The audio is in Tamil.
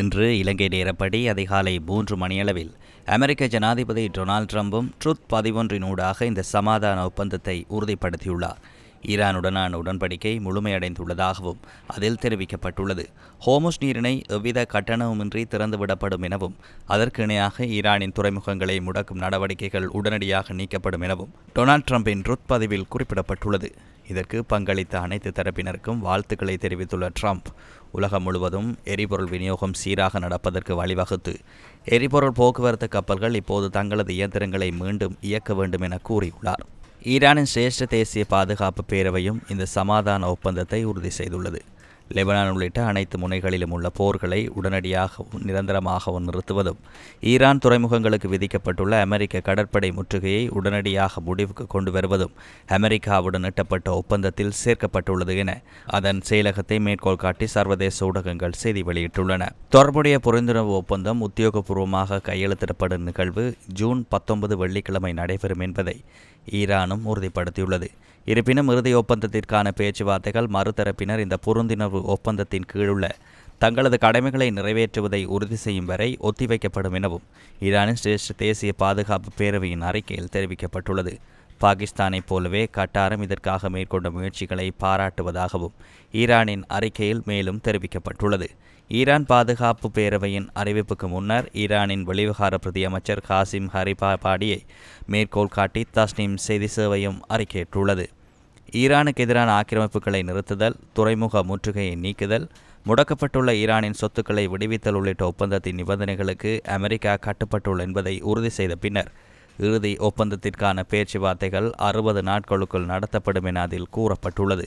இன்று இலங்கை நேரப்படி அதிகாலை 3 மணியளவில் அமெரிக்க ஜனாதிபதி டொனால்ட் ட்ரம்பும் ட்ருத் பதிவொன்றினூடாக இந்த சமாதான ஒப்பந்தத்தை உறுதிப்படுத்தியுள்ளார். ஈரானுடனான உடன்படிக்கை முழுமையடைந்துள்ளதாகவும் அதில் தெரிவிக்கப்பட்டுள்ளது. ஹோமுஸ் நீரிணை எவ்வித கட்டணமுமின்றி திறந்துவிடப்படும் எனவும் அதற்கு இணையாக ஈரானின் துறைமுகங்களை முடக்கும் நடவடிக்கைகள் உடனடியாக நீக்கப்படும் எனவும் டொனால்ட் ட்ரம்பின் ட்ருத் பதிவில் குறிப்பிடப்பட்டுள்ளது. இதற்கு பங்களித்த அனைத்து தரப்பினருக்கும் வாழ்த்துக்களை தெரிவித்துள்ள ட்ரம்ப், உலகம் முழுவதும் எரிபொருள் விநியோகம் சீராக நடப்பதற்கு வழிவகுத்து எரிபொருள் போக்குவரத்து கப்பல்கள் இப்போது தங்களது இயந்திரங்களை மீண்டும் இயக்க வேண்டும் என கூறியுள்ளார். ஈரானின் சிரேஷ்ட தேசிய பாதுகாப்பு பேரவையும் இந்த சமாதான ஒப்பந்தத்தை உறுதி செய்துள்ளது. லெபனான் உள்ளிட்ட அனைத்து முனைகளிலும் உள்ள போர்களை உடனடியாகவும் நிரந்தரமாகவும் நிறுத்துவதும், ஈரான் துறைமுகங்களுக்கு விதிக்கப்பட்டுள்ள அமெரிக்க கடற்படை முற்றுகையை உடனடியாக முடிவுக்கு கொண்டு வருவதும் அமெரிக்காவுடன் எட்டப்பட்ட ஒப்பந்தத்தில் சேர்க்கப்பட்டுள்ளது என அதன் செயலகத்தை மேற்கோள் காட்டி சர்வதேச ஊடகங்கள் செய்தி வெளியிட்டுள்ளன. தொடர்புடைய புரிந்துணர்வு ஒப்பந்தம் உத்தியோகபூர்வமாக கையெழுத்திடப்படும் நிகழ்வு ஜூன் 19 வெள்ளிக்கிழமை நடைபெறும் என்பதை ஈரானும் உறுதிப்படுத்தியுள்ளது. இருப்பினும் இறுதி ஒப்பந்தத்திற்கான பேச்சுவார்த்தைகள் மறுதரப்பினர் இந்த புரிந்துணர்வு ஒப்பந்தத்தின் கீழுள்ள தங்களது கடமைகளை நிறைவேற்றுவதை உறுதி செய்யும் வரை ஒத்திவைக்கப்படும் எனவும் ஈரானின் சிரேஷ்ட தேசிய பாதுகாப்பு பேரவையின் அறிக்கையில் தெரிவிக்கப்பட்டுள்ளது. பாகிஸ்தானைப் போலவே கட்டாரம் இதற்காக மேற்கொண்ட முயற்சிகளை பாராட்டுவதாகவும் ஈரானின் அறிக்கையில் மேலும் தெரிவிக்கப்பட்டுள்ளது. ஈரான் பாதுகாப்பு பேரவையின் அறிவிப்புக்கு முன்னர் ஈரானின் வெளிவிவகார பிரதி அமைச்சர் காசிம் ஹரிபாபாடியை மேற்கோள் காட்டி தஸ்னீம் செய்தி சேவையும் அறிக்கையிட்டுள்ளது. ஈரானுக்கு எதிரான ஆக்கிரமிப்புகளை நிறுத்துதல், துறைமுக முற்றுகையை நீக்குதல், முடக்கப்பட்டுள்ள ஈரானின் சொத்துக்களை விடுவித்தல் உள்ளிட்ட ஒப்பந்தத்தின் நிபந்தனைகளுக்கு அமெரிக்கா கட்டுப்பட்டுள்ள என்பதை உறுதி செய்த பின்னர் இறுதி ஒப்பந்தத்திற்கான பேச்சுவார்த்தைகள் 60 நாட்களுக்குள் நடத்தப்படும் என அதில் கூறப்பட்டுள்ளது.